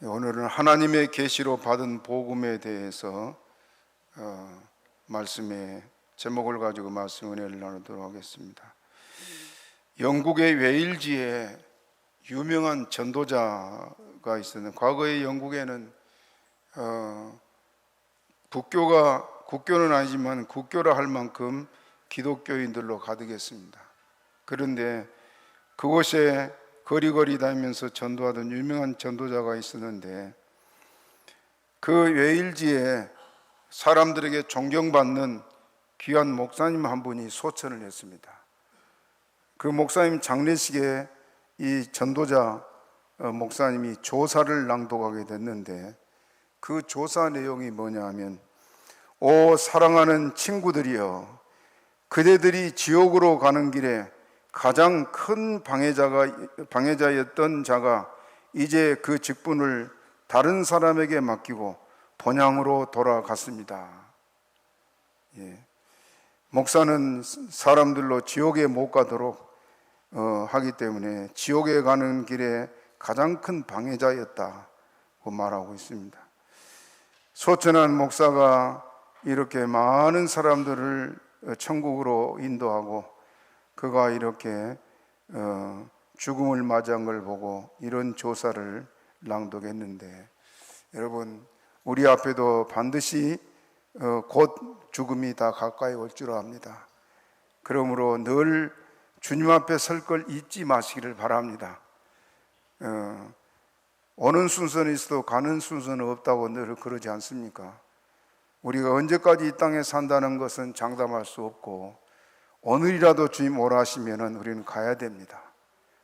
오늘은 하나님의 계시로 받은 복음에 대해서 말씀의 제목을 가지고 말씀 은혜를 나누도록 하겠습니다. 영국의 웨일즈에 유명한 전도자가 있었는데, 과거의 영국에는 국교는 아니지만 국교라 할 만큼 기독교인들로 가득했습니다. 그런데 그곳에 거리거리 다니면서 전도하던 유명한 전도자가 있었는데, 그 웨일즈에 사람들에게 존경받는 귀한 목사님 한 분이 소천을 했습니다. 그 목사님 장례식에 이 전도자 목사님이 조사를 낭독하게 됐는데, 그 조사 내용이 뭐냐 하면, 오 사랑하는 친구들이여, 그대들이 지옥으로 가는 길에 가장 큰 방해자였던 자가 이제 그 직분을 다른 사람에게 맡기고 본향으로 돌아갔습니다. 목사는 사람들로 지옥에 못 가도록 하기 때문에 지옥에 가는 길에 가장 큰 방해자였다고 말하고 있습니다. 소천한 목사가 이렇게 많은 사람들을 천국으로 인도하고, 그가 이렇게 죽음을 맞이한 걸 보고 이런 조사를 낭독했는데, 여러분, 우리 앞에도 반드시 곧 죽음이 다 가까이 올 줄 압니다. 그러므로 늘 주님 앞에 설 걸 잊지 마시기를 바랍니다. 오는 순서는 있어도 가는 순서는 없다고 늘 그러지 않습니까? 우리가 언제까지 이 땅에 산다는 것은 장담할 수 없고, 오늘이라도 주님 오라 하시면 우리는 가야 됩니다.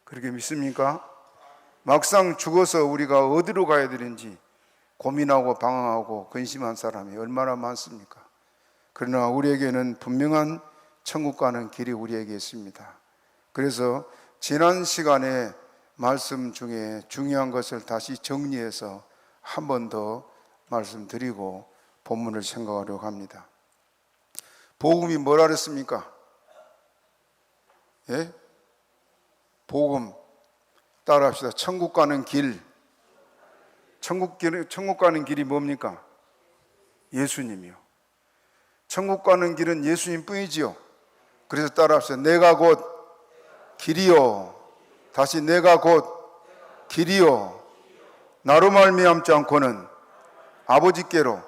그렇게 믿습니까? 막상 죽어서 우리가 어디로 가야 되는지 고민하고 방황하고 근심한 사람이 얼마나 많습니까? 그러나 우리에게는 분명한 천국 가는 길이 우리에게 있습니다. 그래서 지난 시간에 말씀 중에 중요한 것을 다시 정리해서 한 번 더 말씀드리고 본문을 생각하려고 합니다. 복음이 뭐라 그랬습니까? 예? 복음 따라합시다. 천국 가는 길. 천국 가는 길이 뭡니까? 예수님이요. 천국 가는 길은 예수님 뿐이지요. 그래서 따라합시다. 내가 곧 길이요. 다시 내가 곧 길이요. 나로 말미암지 않고는 아버지께로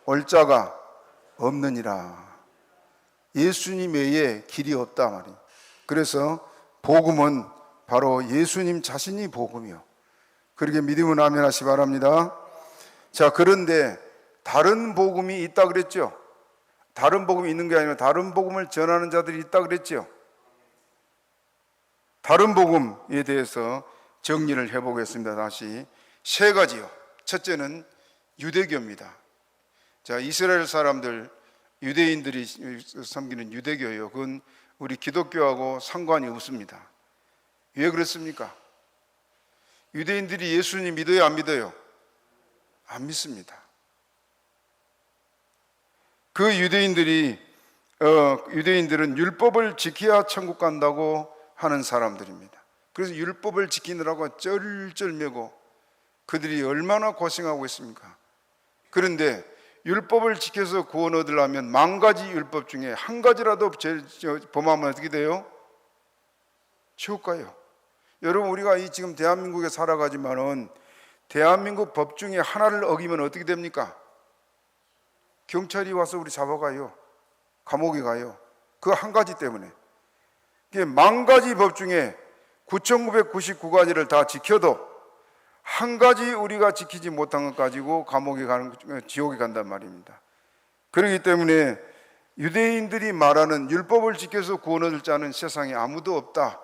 올 자가 없느니라. 예수님 외에 길이 없다 말이에요. 그래서 복음은 바로 예수님 자신이 복음이요. 그렇게 믿으면 아멘 하시 바랍니다. 자, 그런데 다른 복음이 있다 그랬죠. 다른 복음이 있는 게 아니라 다른 복음을 전하는 자들이 있다 그랬죠. 다른 복음에 대해서 정리를 해보겠습니다. 다시 세 가지요. 첫째는 유대교입니다. 자, 이스라엘 사람들, 유대인들이 섬기는 유대교예요. 그건 우리 기독교하고 상관이 없습니다. 왜 그렇습니까? 유대인들이 예수님 믿어요, 안 믿어요? 안 믿습니다. 그 유대인들은 율법을 지켜야 천국 간다고 하는 사람들입니다. 그래서 율법을 지키느라고 쩔쩔매고 그들이 얼마나 고생하고 있습니까? 그런데 율법을 지켜서 구원 얻으려면 10,000가지 율법 중에 한 가지라도 범하면 어떻게 돼요? 지옥 가요. 여러분, 우리가 지금 대한민국에 살아가지만은 대한민국 법 중에 하나를 어기면 어떻게 됩니까? 경찰이 와서 우리 잡아가요. 감옥에 가요. 그 한 가지 때문에. 10,000가지 법 중에 9,999가지를 다 지켜도 한 가지 우리가 지키지 못한 것 가지고 감옥에 가는, 지옥에 간단 말입니다. 그렇기 때문에 유대인들이 말하는 율법을 지켜서 구원 얻을 자는 세상에 아무도 없다,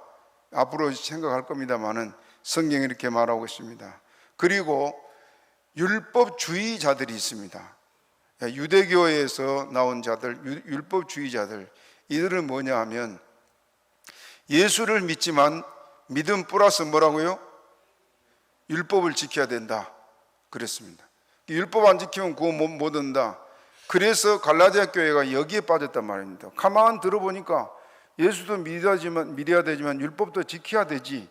앞으로 생각할 겁니다만은 성경이 이렇게 말하고 있습니다. 그리고 율법주의자들이 있습니다. 유대교에서 나온 자들, 율법주의자들, 이들은 뭐냐 하면 예수를 믿지만 믿음 플러스 뭐라고요? 율법을 지켜야 된다 그랬습니다. 율법 안 지키면 구원 못 얻는다. 그래서 갈라디아 교회가 여기에 빠졌단 말입니다. 가만 들어보니까 예수도 믿어야 되지만 율법도 지켜야 되지,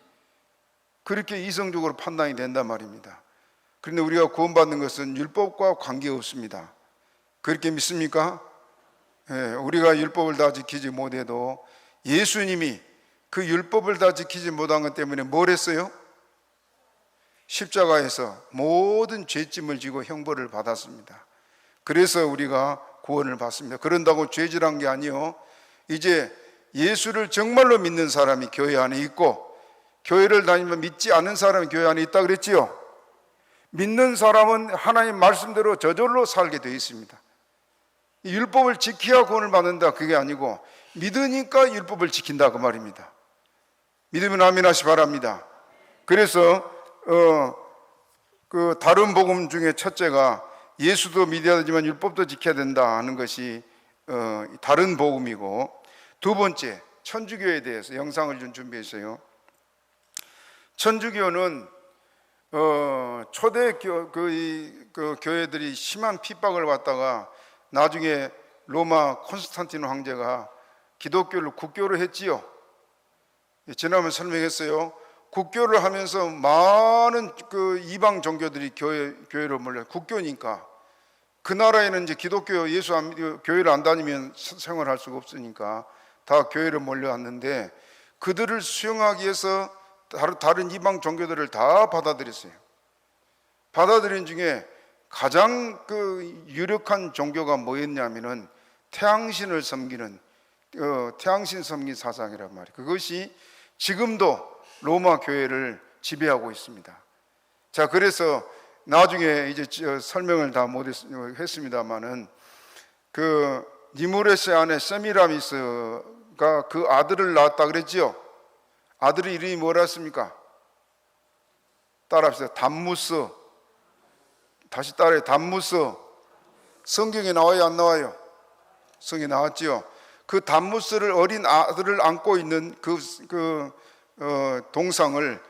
그렇게 이성적으로 판단이 된단 말입니다. 그런데 우리가 구원받는 것은 율법과 관계없습니다. 그렇게 믿습니까? 우리가 율법을 다 지키지 못해도 예수님이 그 율법을 다 지키지 못한 것 때문에 뭘 했어요? 십자가에서 모든 죄짐을 지고 형벌을 받았습니다. 그래서 우리가 구원을 받습니다. 그런다고 죄질한 게 아니요, 이제 예수를 정말로 믿는 사람이 교회 안에 있고, 교회를 다니면 믿지 않는 사람이 교회 안에 있다 그랬지요. 믿는 사람은 하나님 말씀대로 저절로 살게 되어 있습니다. 율법을 지켜야 구원을 받는다, 그게 아니고 믿으니까 율법을 지킨다, 그 말입니다. 믿으면 아멘 하시 바랍니다. 그래서 그 다른 복음 중에 첫째가 예수도 믿어야 되지만 율법도 지켜야 된다 하는 것이 다른 복음이고, 두 번째 천주교에 대해서 영상을 좀 준비했어요. 천주교는 초대 그 교회들이 심한 핍박을 받다가 나중에 로마 콘스탄틴 황제가 기독교를 국교로 했지요. 지난번에 설명했어요. 국교를 하면서 많은 그 이방 종교들이 교회로 몰려. 국교니까 그 나라에는 이제 기독교 예수 안 믿고 교회를 안 다니면 생활할 수가 없으니까 다 교회로 몰려왔는데, 그들을 수용하기 위해서 다른 이방 종교들을 다 받아들였어요. 받아들인 중에 가장 그 유력한 종교가 뭐였냐면은 태양신을 섬기는 태양신 섬기 사상이란 말이에요. 그것이 지금도 로마 교회를 지배하고 있습니다. 자, 그래서 나중에 이제 설명을 다 못했습니다만은 그 니무레스 안에 세미라미스가 그 아들을 낳았다 그랬지요. 아들의 이름이 뭐랬습니까? 따라합시다. 담무스. 다시 따라해. 담무스. 성경에 나와요, 안 나와요? 성경에 나왔지요. 그 담무스를, 어린 아들을 안고 있는 동상을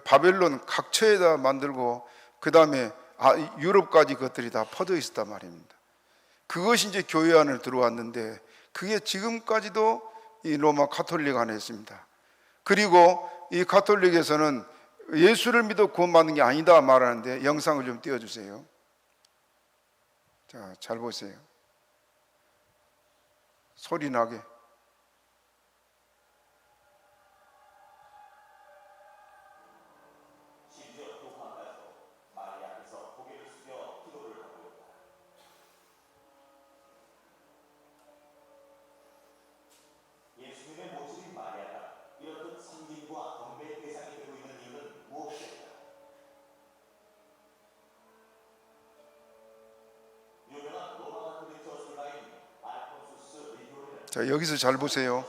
바벨론 각처에다 만들고 그 다음에 유럽까지 그것들이 다 퍼져 있었단 말입니다. 그것이 이제 교회 안에 들어왔는데, 그게 지금까지도 이 로마 가톨릭 안에 있습니다. 그리고 이 가톨릭에서는 예수를 믿어 구원받는 게 아니다 말하는데, 영상을 좀 띄워주세요. 자, 잘 보세요. 소리 나게. 자, 여기서 잘 보세요.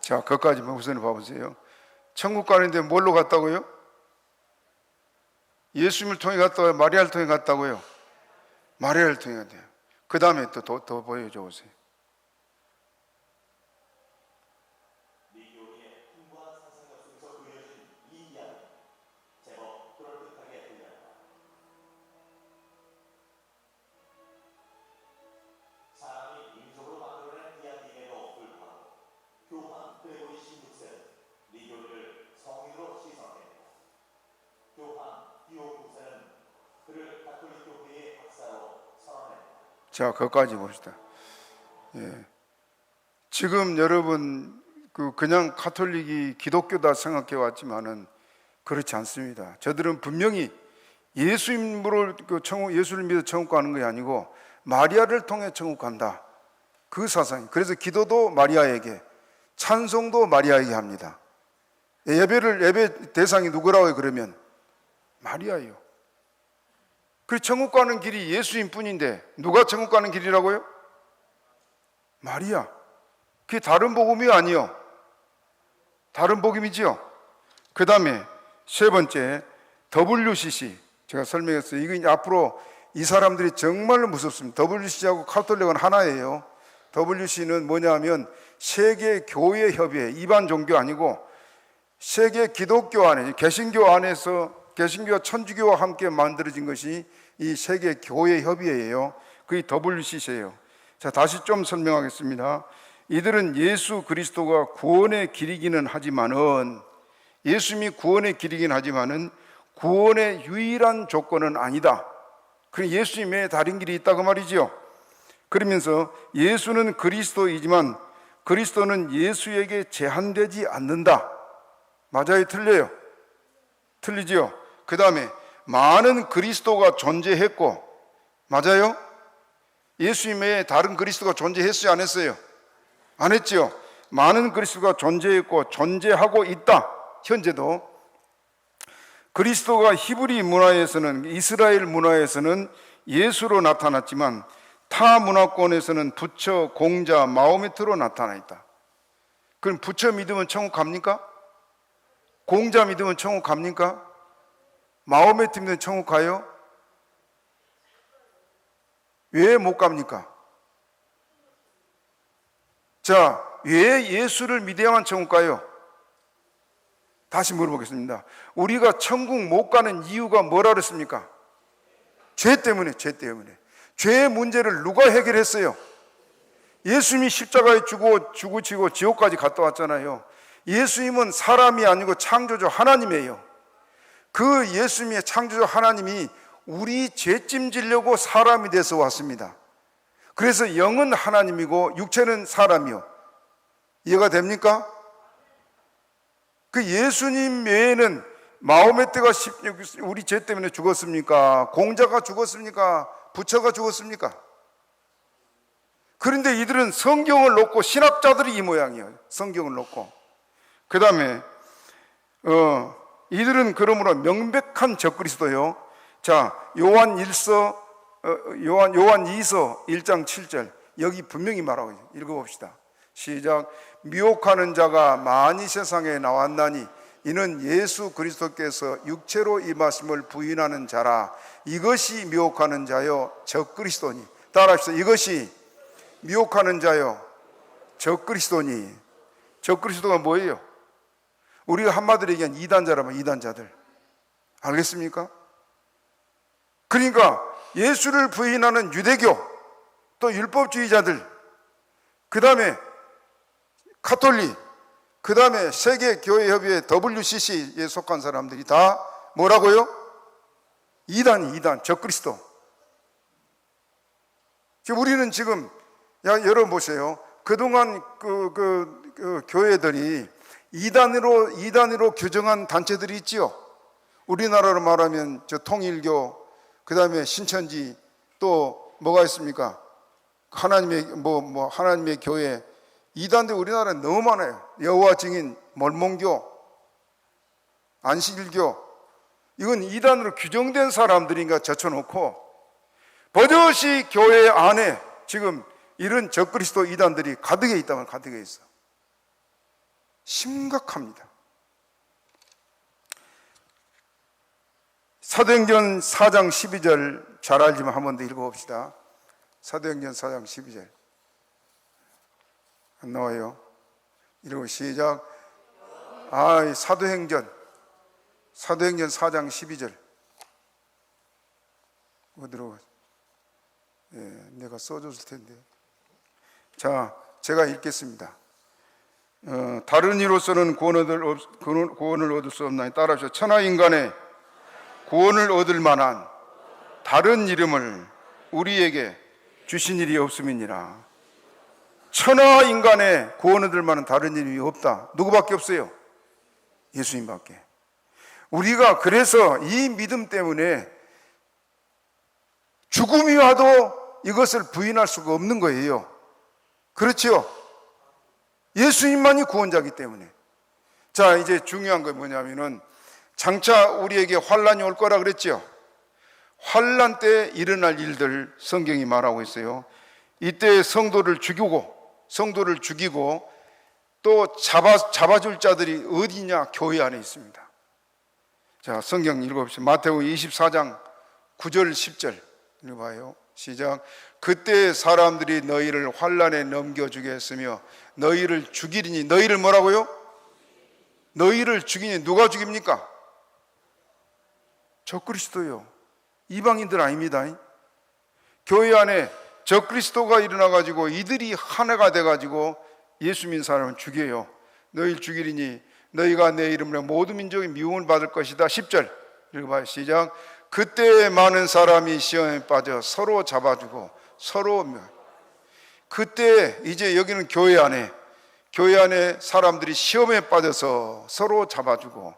자, 그것까지 우선 봐보세요. 천국 가는데 뭘로 갔다고요? 예수님을 통해 갔다고요? 마리아를 통해 갔다고요? 마리아를 통해 갔대요. 그 다음에 또 더 보여줘 보세요. 자, 그것까지 봅시다. 예. 지금 여러분 그냥 가톨릭이 기독교다 생각해 왔지만은 그렇지 않습니다. 저들은 분명히 예수님으로 예수를 믿어 천국 가는 것이 아니고 마리아를 통해 천국 간다, 그 사상이. 그래서 기도도 마리아에게, 찬송도 마리아에게 합니다. 예배 대상이 누구라고요? 그러면 마리아예요. 그 천국 가는 길이 예수님 뿐인데 누가 천국 가는 길이라고요? 마리아. 그게 다른 복음이 아니요. 다른 복음이지요. 그 다음에 세 번째, WCC. 제가 설명했어요. 이거 이제 앞으로 이 사람들이 정말로 무섭습니다. WCC하고 카톨릭은 하나예요. WCC는 뭐냐면 세계 교회 협의회, 일반 종교 아니고 세계 기독교 안에, 개신교 안에서 개신교와 천주교와 함께 만들어진 것이 이 세계 교회 협의회예요. 그게 WCC예요. 자, 다시 좀 설명하겠습니다. 이들은 예수 그리스도가 구원의 길이기는 하지만은, 예수님이 구원의 길이긴 하지만은 구원의 유일한 조건은 아니다. 그 예수님 외에 다른 길이 있다고 말이죠. 그러면서 예수는 그리스도이지만 그리스도는 예수에게 제한되지 않는다. 맞아요? 틀려요? 틀리지요? 그 다음에 많은 그리스도가 존재했고, 맞아요? 예수님 외에 다른 그리스도가 존재했어요? 안 했어요? 안 했죠? 많은 그리스도가 존재했고 존재하고 있다. 현재도. 그리스도가 히브리 문화에서는, 이스라엘 문화에서는 예수로 나타났지만 타 문화권에서는 부처, 공자, 마호메트로 나타나 있다. 그럼 부처 믿으면 천국 갑니까? 공자 믿으면 천국 갑니까? 마호메트 믿으면 천국 가요? 왜 못 갑니까? 자, 왜 예수를 믿어야만 천국 가요? 다시 물어보겠습니다. 우리가 천국 못 가는 이유가 뭐라 그랬습니까? 죄 때문에, 죄 때문에. 죄의 문제를 누가 해결했어요? 예수님이 십자가에 죽으시고 지옥까지 갔다 왔잖아요. 예수님은 사람이 아니고 창조주 하나님이에요. 그 예수님의 창조주 하나님이 우리 죄짐 지려고 사람이 돼서 왔습니다. 그래서 영은 하나님이고 육체는 사람이요. 이해가 됩니까? 그 예수님 외에는 마호메트가 우리 죄 때문에 죽었습니까? 공자가 죽었습니까? 부처가 죽었습니까? 그런데 이들은 성경을 놓고, 신학자들이 이 모양이에요. 성경을 놓고. 그 다음에 이들은 그러므로 명백한 적그리스도요. 자, 요한 2서 1장 7절 여기 분명히 말하고 있어요. 읽어봅시다. 시작. 미혹하는 자가 많이 세상에 나왔나니 이는 예수 그리스도께서 육체로 임하심을 부인하는 자라. 이것이 미혹하는 자요 적그리스도니. 따라합시다. 이것이 미혹하는 자요 적그리스도니. 적그리스도가 뭐예요? 우리가 한마디로 얘기한 이단자라면 이단자들. 알겠습니까? 그러니까 예수를 부인하는 유대교, 또 율법주의자들, 그 다음에 카톨릭, 그 다음에 세계교회협의회 WCC에 속한 사람들이 다 뭐라고요? 이단, 적그리스도. 우리는 지금, 여러분 보세요. 그동안 그 교회들이 이단으로 규정한 단체들이 있지요. 우리나라로 말하면 저 통일교, 그 다음에 신천지, 또 뭐가 있습니까? 하나님의 교회. 이단들 우리나라에 너무 많아요. 여호와 증인, 몰몬교, 안식일교. 이건 이단으로 규정된 사람들인가 젖혀놓고 버젓이 교회 안에 지금 이런 적그리스도 이단들이 가득해 있다면 가득해 있어. 심각합니다. 사도행전 4장 12절 잘 알지만 한 번 더 읽어봅시다. 사도행전 4장 12절 안 나와요? 읽고 시작. 사도행전 4장 12절 어디로? 내가 써줬을 텐데. 자, 제가 읽겠습니다. 다른 이로서는 구원을 얻을 수 없나니. 따라하시오. 천하 인간의 구원을 얻을 만한 다른 이름을 우리에게 주신 일이 없음이니라. 천하 인간의 구원을 얻을 만한 다른 이름이 없다. 누구밖에 없어요? 예수님밖에. 우리가 그래서 이 믿음 때문에 죽음이 와도 이것을 부인할 수가 없는 거예요. 그렇죠? 예수님만이 구원자이기 때문에. 자, 이제 중요한 건 뭐냐면은 장차 우리에게 환란이 올 거라 그랬죠. 환난 때 일어날 일들 성경이 말하고 있어요. 이때 성도를 죽이고 또 잡아줄 자들이 어디냐? 교회 안에 있습니다. 자, 성경 읽어봅시다. 마태복음 24장 9절 10절 읽어봐요. 시작. 그때 사람들이 너희를 환난에 넘겨주겠으며 너희를 죽이리니. 너희를 뭐라고요? 너희를 죽이니. 누가 죽입니까? 적그리스도요. 이방인들 아닙니다. 교회 안에 적그리스도가 일어나가지고 이들이 하나가 돼가지고 예수 믿는 사람을 죽여요. 너희를 죽이리니 너희가 내 이름으로 모든 민족이 미움을 받을 것이다. 10절 읽어봐요. 시작. 그때 많은 사람이 시험에 빠져 서로 잡아주고 그때 이제 여기는 교회 안에 사람들이 시험에 빠져서 서로 잡아주고.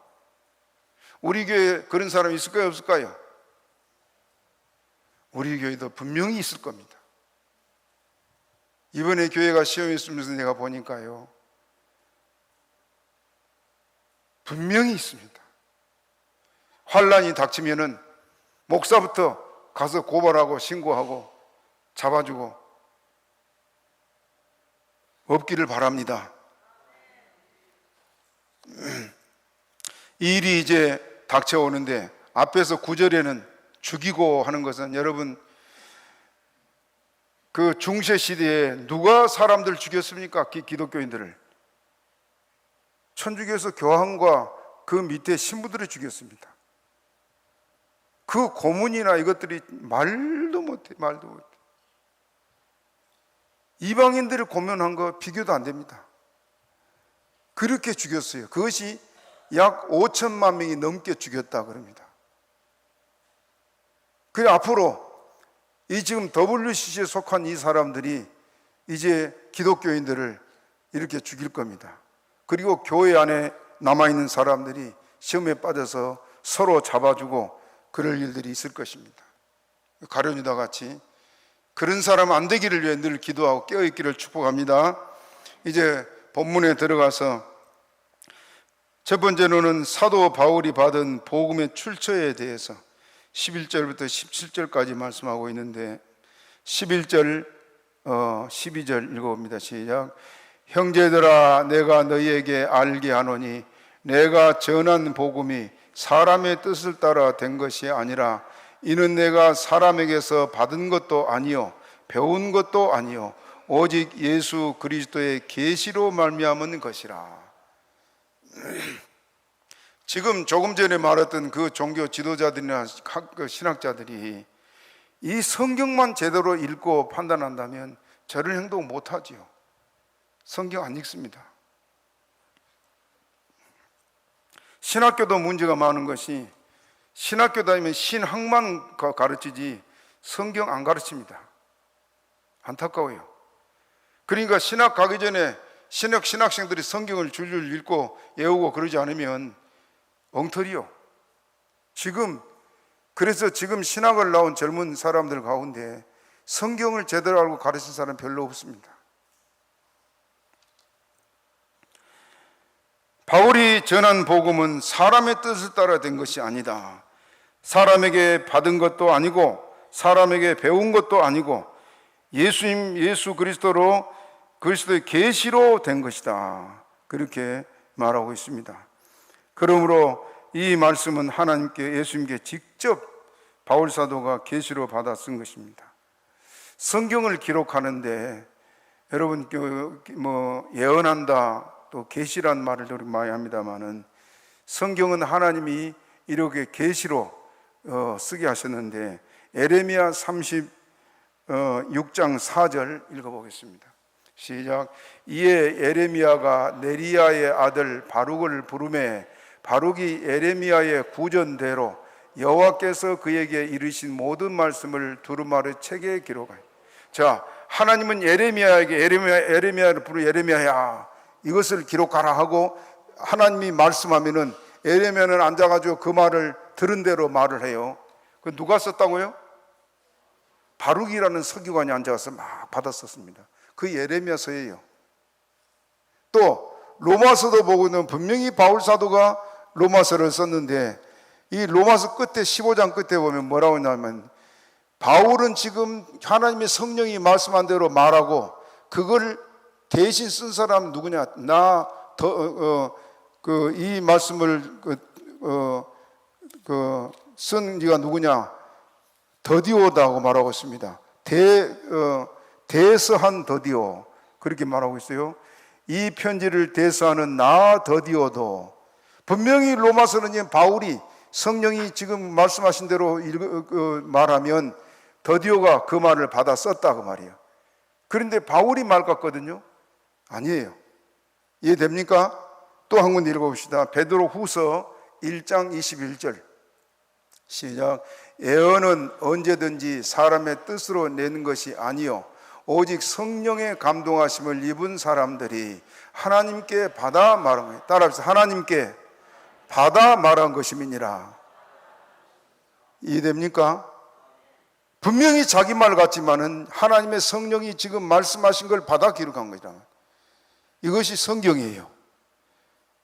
우리 교회에 그런 사람이 있을까요, 없을까요? 우리 교회도 분명히 있을 겁니다. 이번에 교회가 시험에 있으면서 내가 보니까요, 분명히 있습니다. 환난이 닥치면은 목사부터 가서 고발하고 신고하고 잡아주고 없기를 바랍니다. 이 일이 이제 닥쳐오는데 앞에서 9절에는 죽이고 하는 것은, 여러분, 그 중세 시대에 누가 사람들 죽였습니까? 기독교인들을. 천주교에서 교황과 그 밑에 신부들을 죽였습니다. 그 고문이나 이것들이 말도 못해. 이방인들을 고문한 거 비교도 안 됩니다. 그렇게 죽였어요. 그것이 약 5천만 명이 넘게 죽였다 그럽니다. 그래, 앞으로 이 지금 WCC에 속한 이 사람들이 이제 기독교인들을 이렇게 죽일 겁니다. 그리고 교회 안에 남아있는 사람들이 시험에 빠져서 서로 잡아주고 그럴 일들이 있을 것입니다. 가룟유다 같이 그런 사람 안 되기를 위해 늘 기도하고 깨어있기를 축복합니다. 이제 본문에 들어가서 첫 번째로는 사도 바울이 받은 복음의 출처에 대해서 11절부터 17절까지 말씀하고 있는데, 11절 12절 읽어봅니다. 시작. 형제들아, 내가 너희에게 알게 하노니 내가 전한 복음이 사람의 뜻을 따라 된 것이 아니라 이는 내가 사람에게서 받은 것도 아니요 배운 것도 아니요 오직 예수 그리스도의 계시로 말미암은 것이라. 지금 조금 전에 말했던 그 종교 지도자들이나 신학자들이 이 성경만 제대로 읽고 판단한다면 저런 행동 못하지요. 성경 안 읽습니다. 신학교도 문제가 많은 것이, 신학교 다니면 신학만 가르치지 성경 안 가르칩니다. 안타까워요. 그러니까 신학 가기 전에 신학생들이 성경을 줄줄 읽고 외우고 그러지 않으면 엉터리요. 그래서 지금 신학을 나온 젊은 사람들 가운데 성경을 제대로 알고 가르친 사람 별로 없습니다. 바울이 전한 복음은 사람의 뜻을 따라 된 것이 아니다. 사람에게 받은 것도 아니고 사람에게 배운 것도 아니고 예수 그리스도의 계시로 된 것이다. 그렇게 말하고 있습니다. 그러므로 이 말씀은 하나님께, 예수님께 직접 바울 사도가 계시로 받아 쓴 것입니다. 성경을 기록하는데 여러분 예언한다, 또 계시란 말을 많이 합니다만은 성경은 하나님이 이렇게 계시로 쓰게 하셨는데, 에레미야 36장 4절 읽어보겠습니다. 시작. 이에 에레미야가 네리야의 아들 바룩을 부르매 바룩이 에레미야의 구전대로 여호와께서 그에게 이르신 모든 말씀을 두루마리 책에 기록하여. 자, 하나님은 에레미야를 부르 에레미야야 이것을 기록하라 하고 하나님이 말씀하면은 에레미야는 앉아가지고 그 말을 들은 대로 말을 해요. 그 누가 썼다고요? 바룩이라는 서기관이 앉아서 막 받았었습니다. 그 예레미야서예요. 또 로마서도 보고는 분명히 바울 사도가 로마서를 썼는데 이 로마서 끝에 15장 끝에 보면 뭐라고 했냐면 바울은 지금 하나님의 성령이 말씀한 대로 말하고 그걸 대신 쓴 사람 누구냐? 이 말씀을 쓴 이가 누구냐? 더디오다고 말하고 있습니다. 대서한 더디오 그렇게 말하고 있어요. 이 편지를 대서하는 나 더디오도 분명히 로마서는 바울이 성령이 지금 말씀하신 대로 말하면 더디오가 그 말을 받아 썼다 그 말이에요. 그런데 바울이 말 같거든요. 아니에요. 이해됩니까? 또 한 번 읽어봅시다. 베드로 후서 1장 21절 시작. 예언은 언제든지 사람의 뜻으로 내는 것이 아니요 오직 성령의 감동하심을 입은 사람들이 하나님께 받아 말한 거예요. 따라합시다. 하나님께 받아 말한 것임이니라. 이해됩니까? 분명히 자기 말 같지만은 하나님의 성령이 지금 말씀하신 걸 받아 기록한 거죠. 이것이 성경이에요.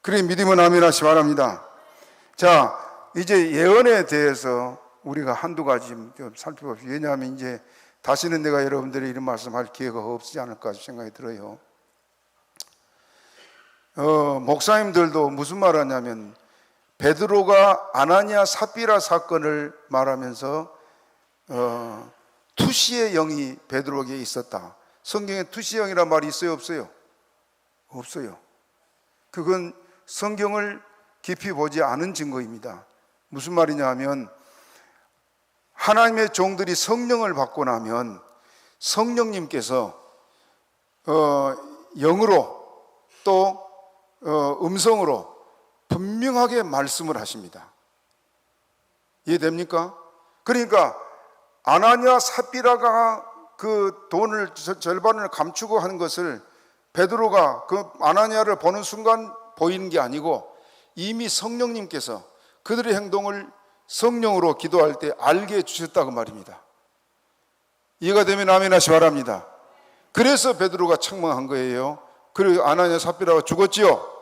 그래 믿으면 아멘 하시기 바랍니다. 자, 이제 예언에 대해서 우리가 한두 가지 좀 살펴봅시다. 왜냐하면 이제 다시는 내가 여러분들이 이런 말씀할 기회가 없지 않을까 생각이 들어요. 목사님들도 무슨 말 하냐면 베드로가 아나니아 삽비라 사건을 말하면서 투시의 영이 베드로에게 있었다. 성경에 투시의 영이란 말이 있어요? 없어요? 없어요. 그건 성경을 깊이 보지 않은 증거입니다. 무슨 말이냐 하면 하나님의 종들이 성령을 받고 나면 성령님께서 영으로 또 음성으로 분명하게 말씀을 하십니다. 이해됩니까? 그러니까 아나니아 삽비라가 그 돈을 절반을 감추고 하는 것을 베드로가 그 아나니아를 보는 순간 보이는 게 아니고 이미 성령님께서 그들의 행동을 성령으로 기도할 때 알게 해주셨다고 말입니다. 이해가 되면 아멘 하시 바랍니다. 그래서 베드로가 책망한 거예요. 그리고 아나니아 삽비라가 죽었지요.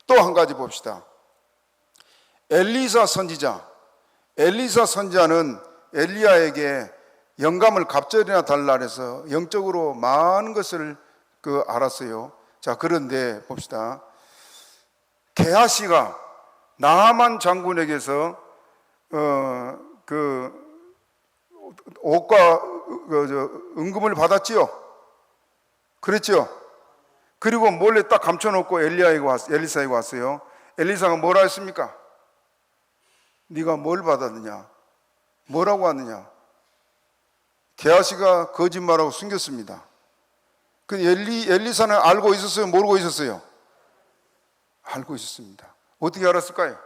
또 한 가지 봅시다. 엘리사 선지자는 엘리야에게 영감을 갑절이나 달라 해서 영적으로 많은 것을 알았어요. 자, 그런데 봅시다. 게하시가 나하만 장군에게서 옷과 은금을 받았지요. 그랬죠. 그리고 몰래 딱 감춰놓고 엘리사에게 왔어요. 엘리사가 뭐라 했습니까? 네가 뭘 받았느냐? 뭐라고 하느냐? 게하시가 거짓말하고 숨겼습니다. 그 엘리사는 알고 있었어요? 모르고 있었어요? 알고 있었습니다. 어떻게 알았을까요?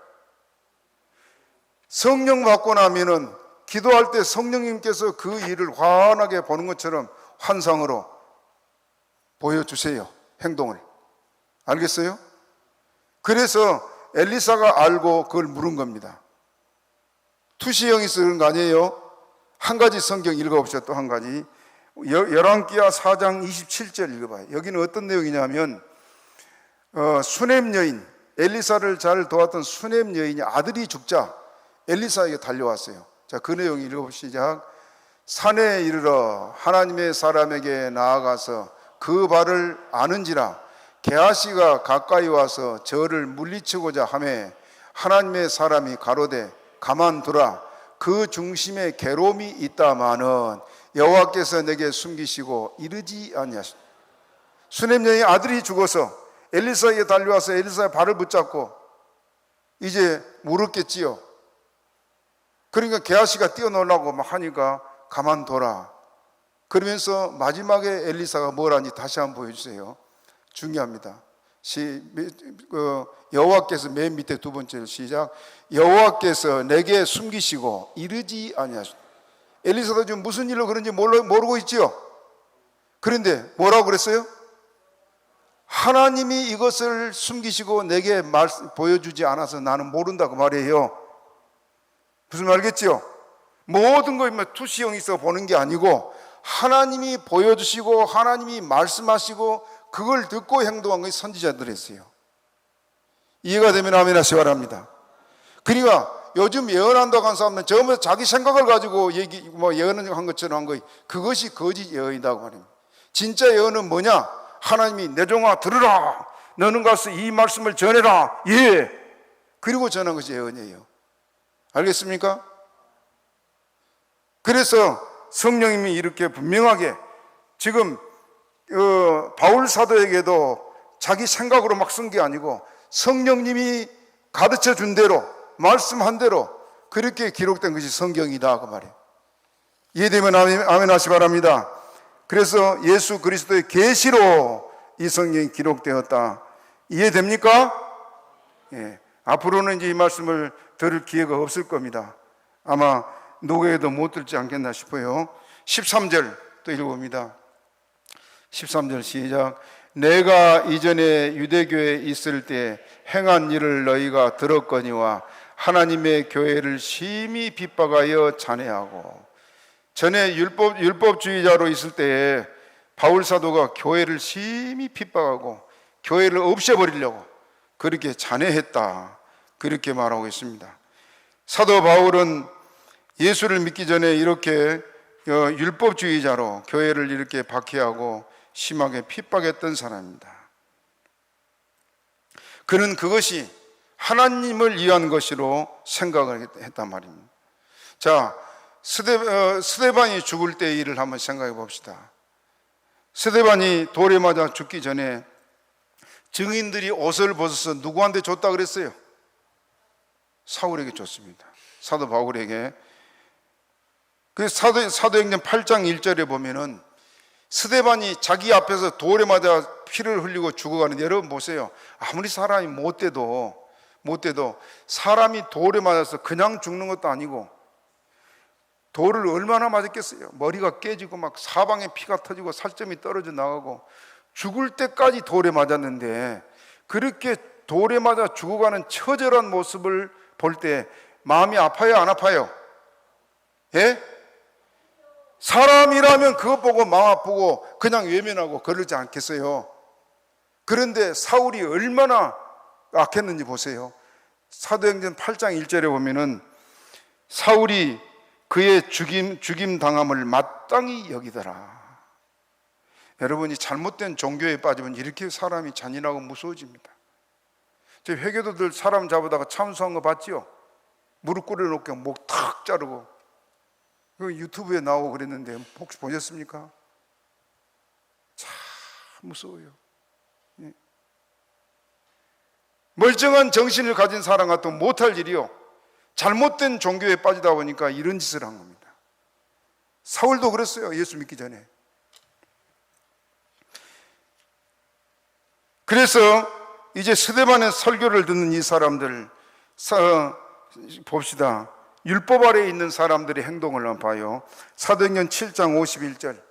성령 받고 나면은 기도할 때 성령님께서 그 일을 환하게 보는 것처럼 환상으로 보여주세요. 행동을. 알겠어요? 그래서 엘리사가 알고 그걸 물은 겁니다. 투시형이 쓰는 거 아니에요? 한 가지 성경 읽어봅시다. 또 한 가지. 열왕기하 4장 27절 읽어봐요. 여기는 어떤 내용이냐면 수넴 여인, 엘리사를 잘 도왔던 수넴 여인이 아들이 죽자 엘리사에게 달려왔어요. 자, 그 내용 읽어보시죠. 산에 이르러 하나님의 사람에게 나아가서 그 발을 아는지라 게하시가 가까이 와서 저를 물리치고자 하매 하나님의 사람이 가로되 가만두라. 그 중심에 괴로움이 있다마는 여호와께서 내게 숨기시고 이르지 아니하시니. 수넴 여인의 아들이 죽어서 엘리사에게 달려와서 엘리사의 발을 붙잡고 이제 물었겠지요. 그러니까 게하시가 뛰어놀라고 막 하니까 가만둬라. 그러면서 마지막에 엘리사가 뭘 하는지 다시 한번 보여주세요. 중요합니다. 여호와께서 맨 밑에 두 번째로 시작. 여호와께서 내게 숨기시고 이르지 아니하시니. 엘리사도 지금 무슨 일로 그런지 모르고 있지요. 그런데 뭐라고 그랬어요? 하나님이 이것을 숨기시고 내게 보여주지 않아서 나는 모른다고 말이에요. 무슨 말겠지요? 모든 거 투시형이 있어 보는 게 아니고 하나님이 보여주시고 하나님이 말씀하시고 그걸 듣고 행동한 것이 선지자들이었어요. 이해가 되면 아멘 하시기 바랍니다. 그러니까 요즘 예언한다고 한 사람은 전부 자기 생각을 가지고 예언한 것처럼 한 거, 그것이 거짓 예언이라고 말입니다. 진짜 예언은 뭐냐? 하나님이 내 종아 들으라, 너는 가서 이 말씀을 전해라, 예, 그리고 전한 것이 예언이에요. 알겠습니까? 그래서 성령님이 이렇게 분명하게 지금 바울 사도에게도 자기 생각으로 막 쓴 게 아니고 성령님이 가르쳐 준 대로, 말씀한 대로 그렇게 기록된 것이 성경이다, 그 말이에요. 이해되면 아멘 하시 바랍니다. 그래서 예수 그리스도의 계시로 이 성경이 기록되었다. 이해됩니까? 예. 앞으로는 이제 이 말씀을 들을 기회가 없을 겁니다. 아마 노예도 못 들지 않겠나 싶어요. 13절 또 읽어봅니다. 13절 시작. 내가 이전에 유대교에 있을 때 행한 일을 너희가 들었거니와 하나님의 교회를 심히 핍박하여 잔해하고. 전에 율법주의자로 있을 때에 바울 사도가 교회를 심히 핍박하고 교회를 없애버리려고 그렇게 잔해했다, 그렇게 말하고 있습니다. 사도 바울은 예수를 믿기 전에 이렇게 율법주의자로 교회를 이렇게 박해하고 심하게 핍박했던 사람입니다. 그는 그것이 하나님을 위한 것으로 생각을 했단 말입니다. 자, 스데반이 죽을 때의 일을 한번 생각해 봅시다. 스데반이 돌에 맞아 죽기 전에 증인들이 옷을 벗어서 누구한테 줬다 그랬어요? 사울에게 줬습니다. 사도 바울에게. 그 사도행전 8장 1절에 보면은 스데반이 자기 앞에서 돌에 맞아 피를 흘리고 죽어가는데, 여러분 보세요. 아무리 사람이 못돼도 사람이 돌에 맞아서 그냥 죽는 것도 아니고 돌을 얼마나 맞았겠어요. 머리가 깨지고 막 사방에 피가 터지고 살점이 떨어져 나가고 죽을 때까지 돌에 맞았는데, 그렇게 돌에 맞아 죽어가는 처절한 모습을 볼 때 마음이 아파요, 안 아파요? 예? 사람이라면 그것 보고 마음 아프고 그냥 외면하고 그러지 않겠어요? 그런데 사울이 얼마나 악했는지 보세요. 사도행전 8장 1절에 보면은 사울이 그의 죽임 당함을 마땅히 여기더라. 여러분이 잘못된 종교에 빠지면 이렇게 사람이 잔인하고 무서워집니다. 저 회교도들 사람 잡아다가 참수한 거 봤지요? 무릎 꿇어놓고 목 탁 자르고, 그 유튜브에 나오고 그랬는데 혹시 보셨습니까? 참 무서워요. 예. 멀쩡한 정신을 가진 사람 같으면 못할 일이요, 잘못된 종교에 빠지다 보니까 이런 짓을 한 겁니다. 사울도 그랬어요, 예수 믿기 전에. 그래서 이제 스데반의 설교를 듣는 이 사람들 봅시다. 율법 아래에 있는 사람들의 행동을 한번 봐요. 사도행전 7장 51절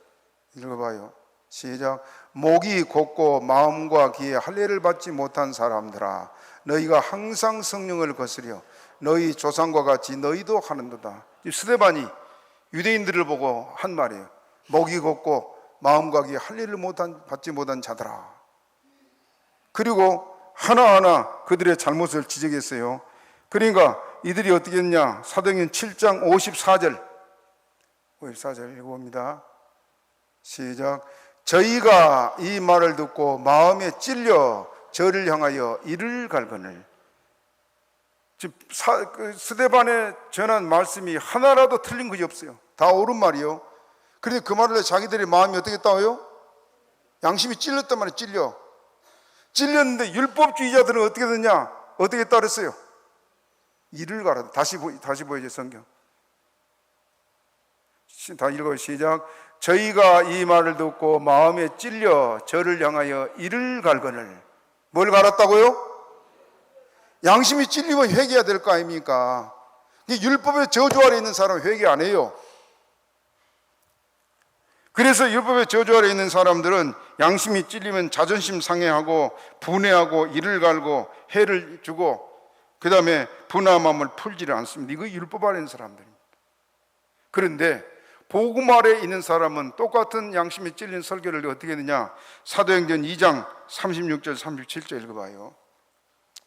읽어봐요. 시작. 목이 곧고 마음과 귀에 할례를 받지 못한 사람들아, 너희가 항상 성령을 거스려 너희 조상과 같이 너희도 하는도다. 스데반이 유대인들을 보고 한 말이에요. 목이 곧고 마음과 귀에 할례를 받지 못한 자들아. 그리고 하나하나 그들의 잘못을 지적했어요. 그러니까 이들이 어떻게 했냐? 사도행전 7장 54절 읽어봅니다. 시작. 저희가 이 말을 듣고 마음에 찔려 저를 향하여 이를 갈거늘. 스데반에 전한 말씀이 하나라도 틀린 것이 없어요. 다 옳은 말이요. 그런데 그 말을 자기들의 마음이 어떻게 했다고요? 양심이 찔렸단 말이에요. 찔렸는데 율법주의자들은 어떻게 됐냐? 어떻게 했다 그랬어요? 이를 가라. 다시 보여줘, 성경. 다 읽어요. 시작. 저희가 이 말을 듣고 마음에 찔려 저를 향하여 이를 갈거늘. 뭘 갈았다고요? 양심이 찔리면 회개해야 될 거 아닙니까? 율법의 저주 아래 있는 사람은 회개 안 해요. 그래서 율법의 저주 아래 있는 사람들은 양심이 찔리면 자존심 상해하고 분해하고 이를 갈고 해를 주고 그 다음에 분한 마음을 풀지를 않습니다. 이거 율법 아래 있는 사람들입니다. 그런데 복음 아래 있는 사람은 똑같은 양심이 찔린 설교를 어떻게 했느냐? 사도행전 2장 36절 37절 읽어봐요.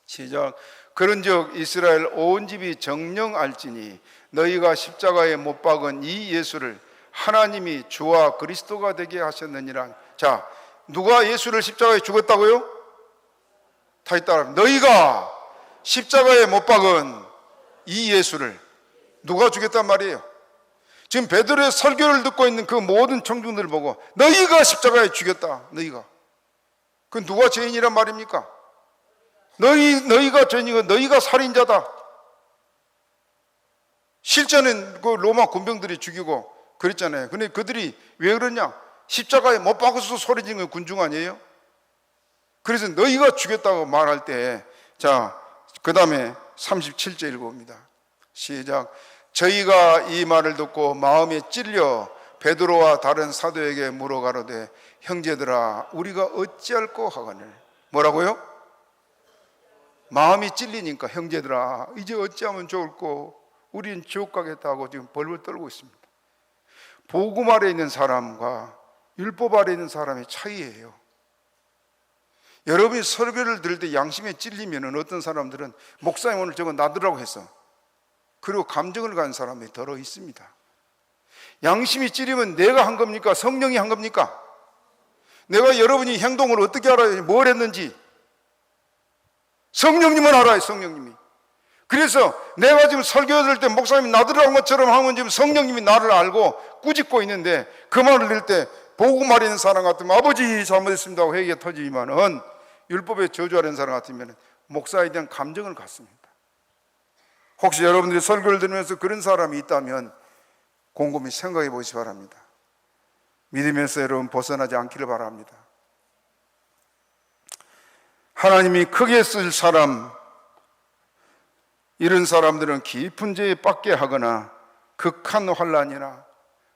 시작. 그런즉 이스라엘 온 집이 정령 알지니 너희가 십자가에 못 박은 이 예수를 하나님이 주와 그리스도가 되게 하셨느니라. 자, 누가 예수를 십자가에 죽었다고요? 다시 따라, 너희가 십자가에 못 박은 이 예수를 누가 죽였단 말이에요? 지금 베드로의 설교를 듣고 있는 그 모든 청중들을 보고 너희가 십자가에 죽였다. 너희가. 그 누가 죄인이란 말입니까? 너희가 죄인이고 너희가 살인자다. 실제는 그 로마 군병들이 죽이고 그랬잖아요. 근데 그들이 왜 그러냐? 십자가에 못 박아서 소리 지르는 건 군중 아니에요? 그래서 너희가 죽였다고 말할 때, 자, 그 다음에 37절 읽어봅니다. 시작. 저희가 이 말을 듣고 마음에 찔려 베드로와 다른 사도에게 물어가로되 형제들아 우리가 어찌할꼬 하거늘. 뭐라고요? 마음이 찔리니까 형제들아 이제 어찌하면 좋을꼬, 우리는 지옥 가겠다고 지금 벌벌 떨고 있습니다. 복음 아래 있는 사람과 율법 아래 있는 사람의 차이예요. 여러분이 설교를 들을 때 양심에 찔리면 어떤 사람들은 목사님 오늘 저거 놔두라고 했어. 그리고 감정을 가진 사람이 더러 있습니다. 양심이 찔리면 내가 한 겁니까? 성령이 한 겁니까? 내가 여러분이 행동을 어떻게 알아요? 뭘 했는지 성령님은 알아요. 성령님이. 그래서 내가 지금 설교 들을 때 목사님이 놔두라는 것처럼 하면 지금 성령님이 나를 알고 꾸짖고 있는데 그 말을 들을 때 복음 아래 있는 사람 같으면 아버지 잘못했습니다 하고 회개가 터지지만은 율법에 저주하는 사람 같으면 목사에 대한 감정을 갖습니다. 혹시 여러분들이 설교를 들으면서 그런 사람이 있다면 곰곰이 생각해 보시기 바랍니다. 믿음에서 여러분 벗어나지 않기를 바랍니다. 하나님이 크게 쓸 사람, 이런 사람들은 깊은 죄에 빠게 하거나 극한 환난이나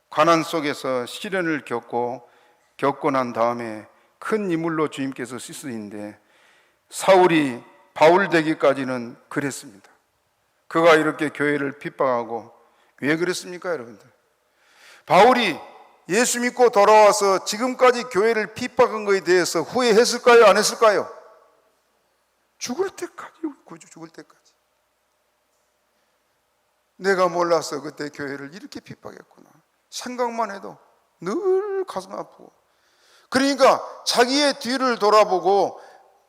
가난 속에서 시련을 겪고 난 다음에 큰 이물로 주님께서 씻으시는데 사울이 바울 되기까지는 그랬습니다. 그가 이렇게 교회를 핍박하고 왜 그랬습니까, 여러분들? 바울이 예수 믿고 돌아와서 지금까지 교회를 핍박한 것에 대해서 후회했을까요? 안 했을까요? 죽을 때까지, 죽을 때까지. 내가 몰라서 그때 교회를 이렇게 핍박했구나. 생각만 해도 늘 가슴 아프고. 그러니까 자기의 뒤를 돌아보고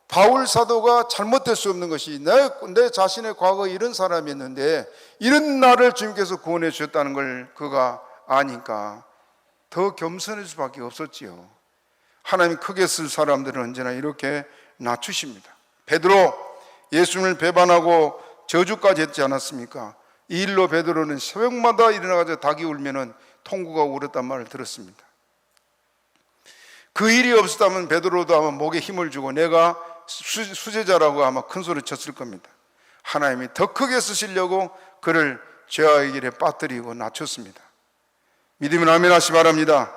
바울 사도가 잘못될 수 없는 것이 내 자신의 과거에 이런 사람이었는데 이런 나를 주님께서 구원해 주셨다는 걸 그가 아니까 더 겸손할 수밖에 없었지요. 하나님 크게 쓸 사람들은 언제나 이렇게 낮추십니다. 베드로 예수님을 배반하고 저주까지 했지 않았습니까? 이 일로 베드로는 새벽마다 일어나가지고 닭이 울면은 통구가 울었단 말을 들었습니다. 그 일이 없었다면 베드로도 아마 목에 힘을 주고 내가 수제자라고 아마 큰 소리 쳤을 겁니다. 하나님이 더 크게 쓰시려고 그를 죄악의 길에 빠뜨리고 낮췄습니다. 믿으면 아멘 하시 바랍니다.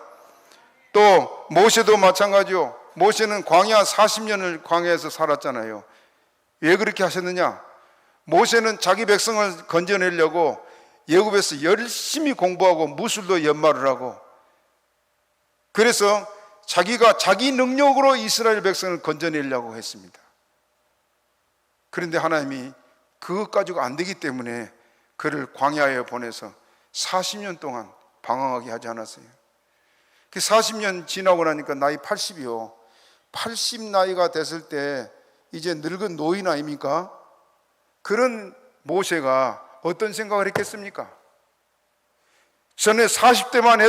또 모세도 마찬가지요. 모세는 광야 40년을 광야에서 살았잖아요. 왜 그렇게 하셨느냐? 모세는 자기 백성을 건져내려고 애굽에서 열심히 공부하고 무술도 연마를 하고 그래서 자기가 자기 능력으로 이스라엘 백성을 건져내려고 했습니다. 그런데 하나님이 그것 가지고 안 되기 때문에 그를 광야에 보내서 40년 동안 방황하게 하지 않았어요. 그 40년 지나고 나니까 나이 80이요. 80 나이가 됐을 때 이제 늙은 노인 아닙니까? 그런 모세가 어떤 생각을 했겠습니까? 전에 40대만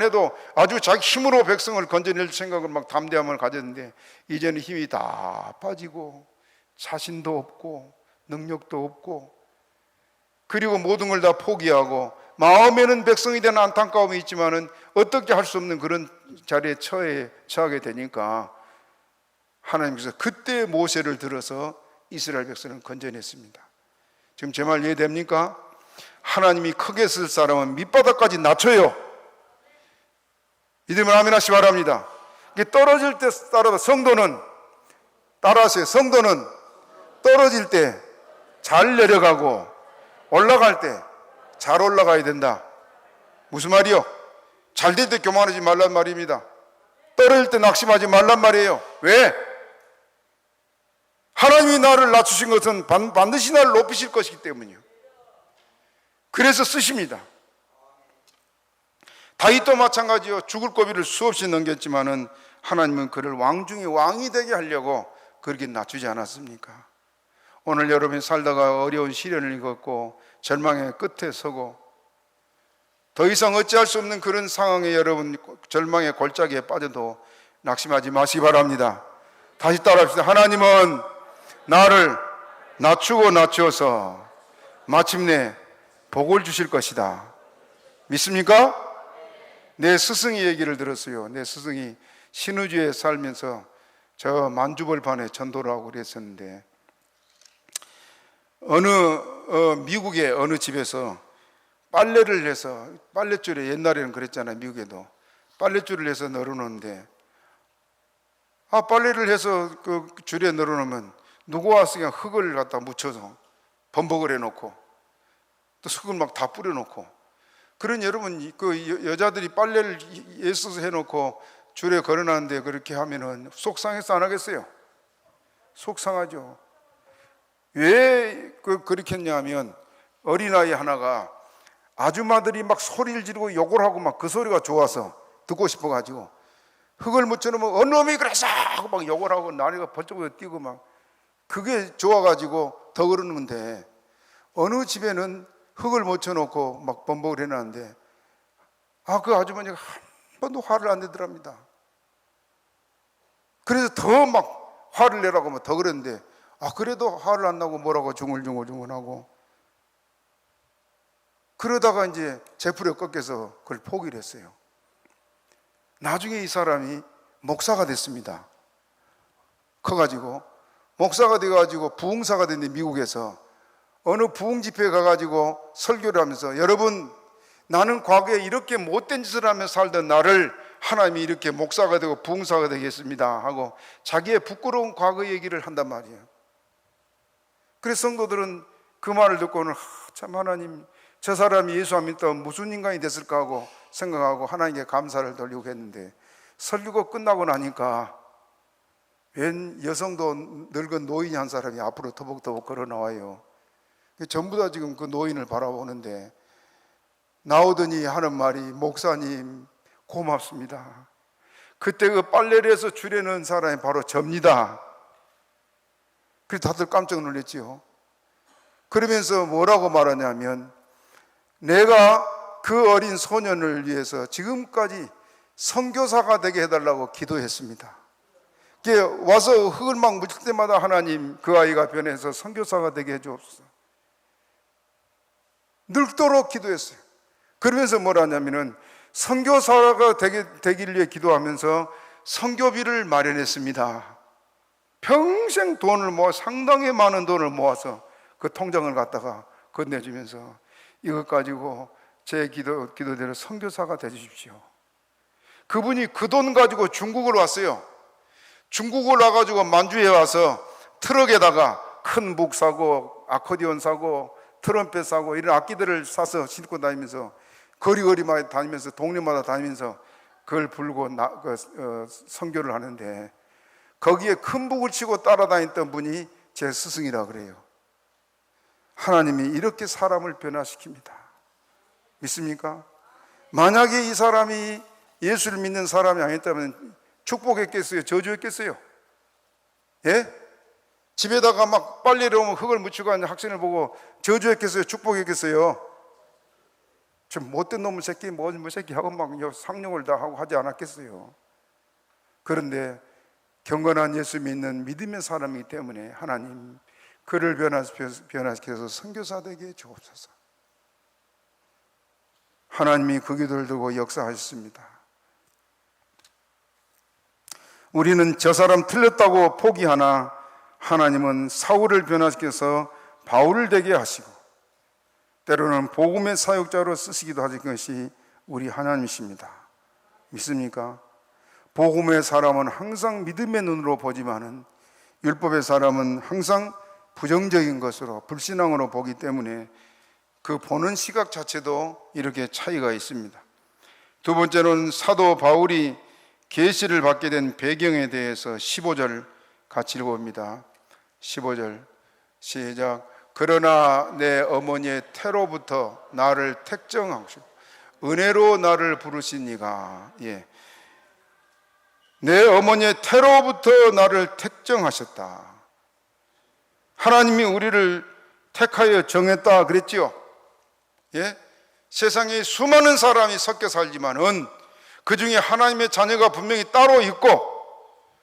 해도 아주 자기 힘으로 백성을 건져낼 생각을 막 담대함을 가졌는데 이제는 힘이 다 빠지고 자신도 없고 능력도 없고 그리고 모든 걸 다 포기하고 마음에는 백성에 대한 안타까움이 있지만은 어떻게 할 수 없는 그런 자리에 처하게 되니까 하나님께서 그때 모세를 들어서 이스라엘 백성을 건져냈습니다. 지금 제 말 이해됩니까? 하나님이 크게 쓸 사람은 밑바닥까지 낮춰요. 믿으면 아멘 하시 바랍니다. 떨어질 때 따라서 성도는 따라하세요. 성도는 떨어질 때 잘 내려가고 올라갈 때 잘 올라가야 된다. 무슨 말이요? 잘 될 때 교만하지 말란 말입니다. 떨어질 때 낙심하지 말란 말이에요. 왜? 하나님이 나를 낮추신 것은 반드시 나를 높이실 것이기 때문이요. 그래서 쓰십니다. 다윗도 마찬가지요. 죽을 고비를 수없이 넘겼지만은 하나님은 그를 왕 중에 왕이 되게 하려고 그렇게 낮추지 않았습니까? 오늘 여러분이 살다가 어려운 시련을 겪고 절망의 끝에 서고 더 이상 어찌할 수 없는 그런 상황에 여러분 절망의 골짜기에 빠져도 낙심하지 마시기 바랍니다. 다시 따라합시다. 하나님은 나를 낮추고 낮추어서 마침내 복을 주실 것이다. 믿습니까? 내 스승의 얘기를 들었어요. 내 스승이 신우주에 살면서 저 만주벌판에 전도를 하고 그랬었는데 미국의 어느 집에서 빨래를 해서 빨랫줄에 옛날에는 그랬잖아요. 미국에도 빨랫줄을 해서 널어놓는데 빨래를 해서 그 줄에 널어놓으면 누구 와서 그냥 흙을 갖다 묻혀서 범벅을 해놓고 또 흙을 막 다 뿌려놓고 그런 여러분 그 여자들이 빨래를 애써서 해놓고 줄에 걸어놨는데 그렇게 하면은 속상해서 안 하겠어요? 속상하죠. 왜 그렇게 했냐면 어린아이 하나가 아줌마들이 막 소리를 지르고 욕을 하고 막 그 소리가 좋아서 듣고 싶어가지고 흙을 묻혀놓으면 어느 놈이 그래서 하고 막 욕을 하고 나리가 번쩍 뛰고 막 그게 좋아가지고 더 그러는데 어느 집에는 흙을 묻혀놓고 막 범벅을 해놨는데 그 아주머니가 한 번도 화를 안 내더랍니다. 그래서 더 막 화를 내라고 막 더 그랬는데 그래도 화를 안 나고 뭐라고 중얼중얼하고 그러다가 이제 제풀에 꺾여서 그걸 포기를 했어요. 나중에 이 사람이 목사가 됐습니다. 커가지고 목사가 돼가지고 부흥사가 됐는데 미국에서 어느 부흥 집회에 가가지고 설교를 하면서 여러분 나는 과거에 이렇게 못된 짓을 하며 살던 나를 하나님이 이렇게 목사가 되고 부흥사가 되겠습니다 하고 자기의 부끄러운 과거 얘기를 한단 말이에요. 그래서 성도들은 그 말을 듣고는 참 하나님 저 사람이 예수 안 믿다면 무슨 인간이 됐을까 하고 생각하고 하나님께 감사를 돌리고 했는데 설교가 끝나고 나니까 웬 여성도 늙은 노인이 한 사람이 앞으로 터벅터벅 걸어 나와요. 전부 다 지금 그 노인을 바라보는데 나오더니 하는 말이 목사님 고맙습니다. 그때 그 빨래를 해서 줄에 넣은 사람이 바로 접니다. 그래서 다들 깜짝 놀랐지요. 그러면서 뭐라고 말하냐면 내가 그 어린 소년을 위해서 지금까지 선교사가 되게 해달라고 기도했습니다. 와서 흙을 막 묻힐 때마다 하나님 그 아이가 변해서 선교사가 되게 해주옵소서. 늙도록 기도했어요. 그러면서 뭐라냐면은 선교사가 되기를 위해 기도하면서 선교비를 마련했습니다. 평생 돈을 모아 상당히 많은 돈을 모아서 그 통장을 갖다가 건네주면서 이것 가지고 제 기도대로 선교사가 되주십시오. 그분이 그 돈 가지고 중국을 왔어요. 중국을 와가지고 만주에 와서 트럭에다가 큰 묵 사고 아코디언 사고 트럼펫 사고 이런 악기들을 사서 신고 다니면서 거리마다 다니면서 동네마다 다니면서 그걸 불고 선교를 하는데 거기에 큰 북을 치고 따라다녔던 분이 제 스승이라 그래요. 하나님이 이렇게 사람을 변화시킵니다. 믿습니까? 만약에 이 사람이 예수를 믿는 사람이 아니었다면 축복했겠어요? 저주했겠어요? 예? 집에다가 막 빨래를 오면 흙을 묻히고 하는 학생을 보고 저주했겠어요? 축복했겠어요? 좀 못된 놈의 새끼, 뭐 새끼 하고 막 상용을 다 하고 하지 않았겠어요? 그런데 경건한 예수 믿는 믿음의 사람이기 때문에 하나님 그를 변화시켜서 선교사 되게 주옵소서. 하나님이 그 기도를 두고 역사하셨습니다. 우리는 저 사람 틀렸다고 포기하나 하나님은 사울을 변화시켜서 바울을 되게 하시고 때로는 복음의 사역자로 쓰시기도 하신 것이 우리 하나님이십니다. 믿습니까? 복음의 사람은 항상 믿음의 눈으로 보지만은 율법의 사람은 항상 부정적인 것으로 불신앙으로 보기 때문에 그 보는 시각 자체도 이렇게 차이가 있습니다. 두 번째로는 사도 바울이 계시를 받게 된 배경에 대해서 15절 같이 읽어봅니다. 15절 시작. 그러나 내 어머니의 태로부터 나를 택정하시고 은혜로 나를 부르시니가. 예. 내 어머니의 태로부터 나를 택정하셨다. 하나님이 우리를 택하여 정했다 그랬지요. 예? 세상에 수많은 사람이 섞여 살지만은 그 중에 하나님의 자녀가 분명히 따로 있고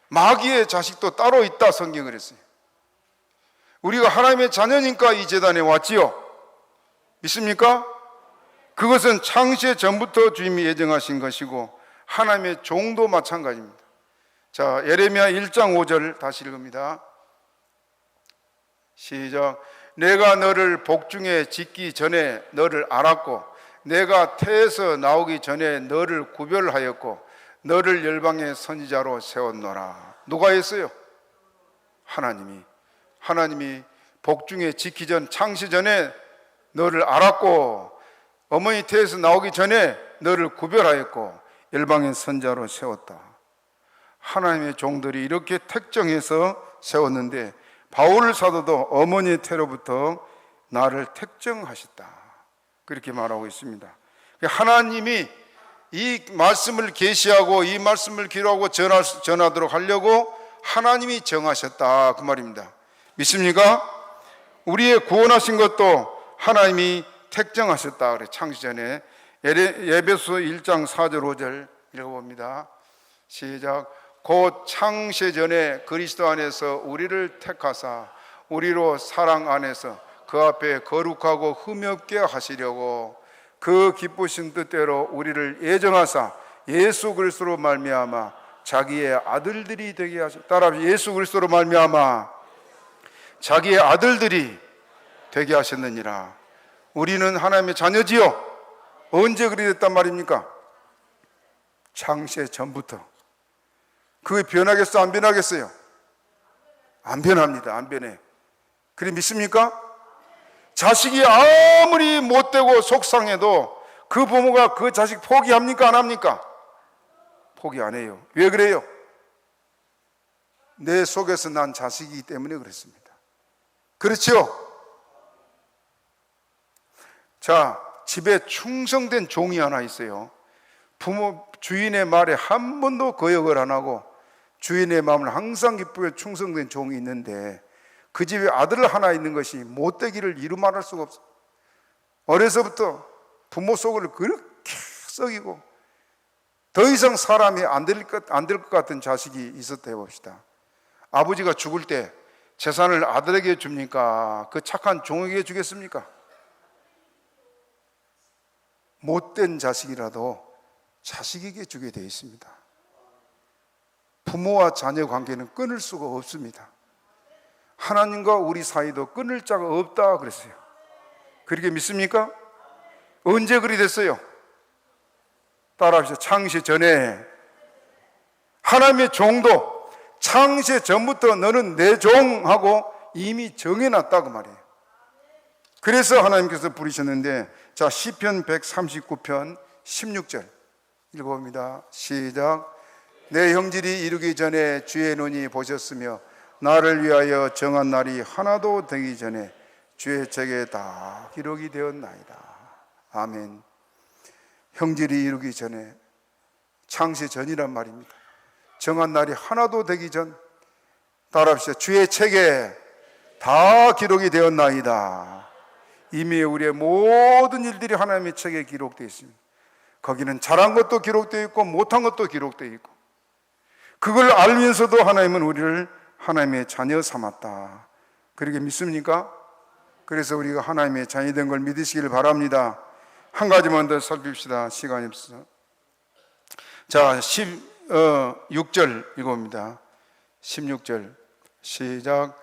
마귀의 자식도 따로 있다 성경을 했어요. 우리가 하나님의 자녀니까 이 제단에 왔지요. 믿습니까? 그것은 창세 전부터 주님이 예정하신 것이고 하나님의 종도 마찬가지입니다. 자, 예레미야 1장 5절 다시 읽습니다. 시작. 내가 너를 복중에 짓기 전에 너를 알았고 내가 태에서 나오기 전에 너를 구별하였고 너를 열방의 선지자로 세웠노라. 누가 했어요? 하나님이 복중에 짓기 전 창세 전에 너를 알았고 어머니 태에서 나오기 전에 너를 구별하였고 열방의 선지자로 세웠다. 하나님의 종들이 이렇게 택정해서 세웠는데 바울 사도도 어머니의 태로부터 나를 택정하셨다 그렇게 말하고 있습니다. 하나님이 이 말씀을 계시하고 이 말씀을 기록하고 전하도록 하려고 하나님이 정하셨다 그 말입니다. 믿습니까? 우리의 구원하신 것도 하나님이 택정하셨다 그래. 창세전에 에베소 1장 4절 5절 읽어봅니다. 시작. 곧 창세전에 그리스도 안에서 우리를 택하사 우리로 사랑 안에서 그 앞에 거룩하고 흠없게 하시려고 그 기쁘신 뜻대로 우리를 예정하사 예수 그리스도로 말미암아 자기의 아들들이 되게 하셨다. 따라 예수 그리스도로 말미암아 자기의 아들들이 되게 하셨느니라. 우리는 하나님의 자녀지요. 언제 그리 됐단 말입니까? 창세 전부터. 그게 변하겠어 안 변하겠어요? 안 변합니다. 안 변해. 그래 믿습니까? 자식이 아무리 못되고 속상해도 그 부모가 그 자식 포기합니까 안 합니까? 포기 안 해요. 왜 그래요? 내 속에서 난 자식이기 때문에 그렇습니다. 그렇죠? 자, 집에 충성된 종이 하나 있어요. 부모 주인의 말에 한 번도 거역을 안 하고 주인의 마음을 항상 기쁘게 충성된 종이 있는데 그 집에 아들 하나 있는 것이 못되기를 이루 말할 수가 없어요. 어려서부터 부모 속을 그렇게 썩이고 더 이상 사람이 안 될 것 같은 자식이 있었다 해봅시다. 아버지가 죽을 때 재산을 아들에게 줍니까? 그 착한 종에게 주겠습니까? 못된 자식이라도 자식에게 주게 되어 있습니다. 부모와 자녀 관계는 끊을 수가 없습니다. 하나님과 우리 사이도 끊을 자가 없다 그랬어요. 그렇게 믿습니까? 언제 그리 됐어요? 따라합시다. 창세 전에. 하나님의 종도 창세 전부터 너는 내 종하고 이미 정해놨다고 말이에요. 그래서 하나님께서 부르셨는데, 자, 시편 139편 16절 읽어봅니다. 시작. 내 형질이 이루기 전에 주의 눈이 보셨으며 나를 위하여 정한 날이 하나도 되기 전에 주의 책에 다 기록이 되었나이다. 아멘. 형질이 이루기 전에, 창세 전이란 말입니다. 정한 날이 하나도 되기 전, 따라합시다. 주의 책에 다 기록이 되었나이다. 이미 우리의 모든 일들이 하나님의 책에 기록되어 있습니다. 거기는 잘한 것도 기록되어 있고 못한 것도 기록되어 있고, 그걸 알면서도 하나님은 우리를 하나님의 자녀 삼았다. 그렇게 믿습니까? 그래서 우리가 하나님의 자녀 된 걸 믿으시길 바랍니다. 한 가지만 더 살핍시다. 시간이 없어서. 자, 16절 이겁니다. 16절 시작.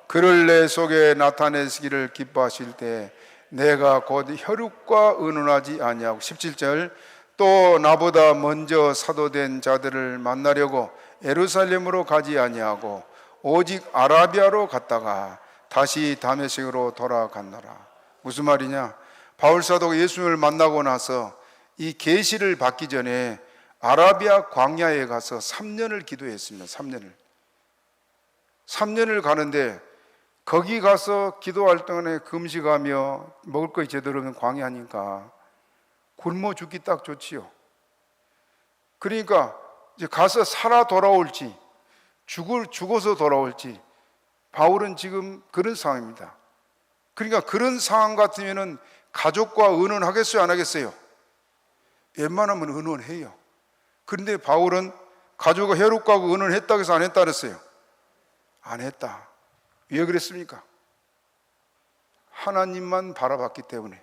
그를 내 속에 나타내시기를 기뻐하실 때 내가 곧 혈육과 의논하지 아니하고. 17절 또 나보다 먼저 사도된 자들을 만나려고 예루살렘으로 가지 아니하고 오직 아라비아로 갔다가 다시 다메섹으로 돌아갔노라. 무슨 말이냐? 바울 사도가 예수님을 만나고 나서 이 계시를 받기 전에 아라비아 광야에 가서 3년을 기도했습니다. 3년을. 3년을 가는데 거기 가서 기도할 동안에 금식하며 먹을 것이 제대로 없는 광야니까 굶어 죽기 딱 좋지요. 그러니까 이제 가서 살아 돌아올지 죽어서 돌아올지 바울은 지금 그런 상황입니다. 그러니까 그런 상황 같으면은 가족과 의논하겠어요, 안 하겠어요? 웬만하면 의논해요. 그런데 바울은 가족과 헤롯과고 의논했다고 해서 안 했다 그랬어요. 안 했다. 왜 그랬습니까? 하나님만 바라봤기 때문에.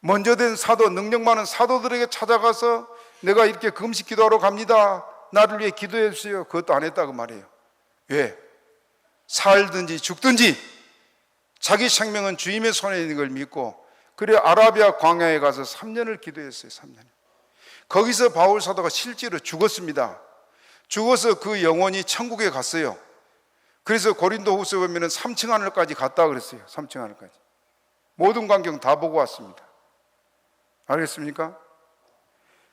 먼저 된 사도, 능력 많은 사도들에게 찾아가서 내가 이렇게 금식 기도하러 갑니다, 나를 위해 기도해 주세요, 그것도 안 했다고 말해요. 왜? 살든지 죽든지 자기 생명은 주님의 손에 있는 걸 믿고, 그래 아라비아 광야에 가서 3년을 기도했어요. 3년. 거기서 바울 사도가 실제로 죽었습니다. 죽어서 그 영혼이 천국에 갔어요. 그래서 고린도후서 보면은 3층 하늘까지 갔다 그랬어요. 3층 하늘까지. 모든 광경 다 보고 왔습니다. 알겠습니까?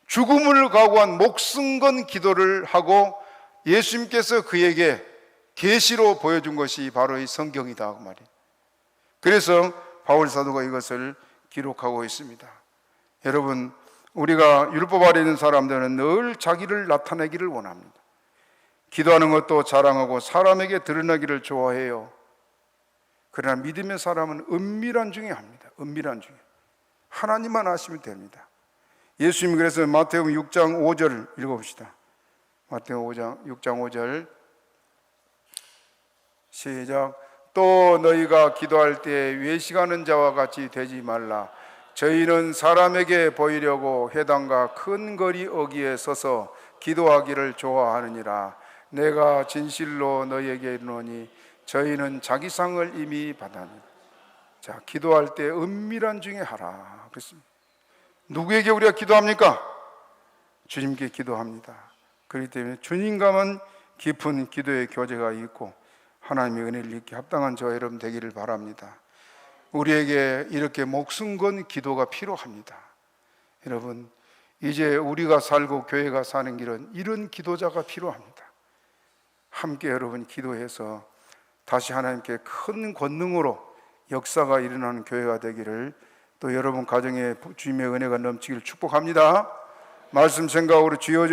죽음을 각오한 목숨 건 기도를 하고 예수님께서 그에게 계시로 보여준 것이 바로 이 성경이다 그 말이에요. 그래서 바울 사도가 이것을 기록하고 있습니다. 여러분, 우리가 율법 아래 있는 사람들은 늘 자기를 나타내기를 원합니다. 기도하는 것도 자랑하고 사람에게 드러나기를 좋아해요. 그러나 믿음의 사람은 은밀한 중에 합니다. 은밀한 중에. 하나님만 아시면 됩니다. 예수님이 그래서 마태복음 6장 5절 읽어봅시다. 마태복음 6장 5절 시작. 또 너희가 기도할 때 외식하는 자와 같이 되지 말라. 저희는 사람에게 보이려고 회당과 큰 거리 어귀에 서서 기도하기를 좋아하느니라. 내가 진실로 너희에게 이르노니 저희는 자기 상을 이미 받았느니라. 자, 기도할 때 은밀한 중에 하라 그랬습니다. 누구에게 우리가 기도합니까? 주님께 기도합니다. 그렇기 때문에 주님과만 깊은 기도의 교제가 있고 하나님의 은혜를 잊기 합당한 저와 여러분 되기를 바랍니다. 우리에게 이렇게 목숨 건 기도가 필요합니다. 여러분, 이제 우리가 살고 교회가 사는 길은 이런 기도자가 필요합니다. 함께 여러분 기도해서 다시 하나님께 큰 권능으로 역사가 일어나는 교회가 되기를, 또 여러분 가정에 주님의 은혜가 넘치기를 축복합니다. 말씀 생각으로 주여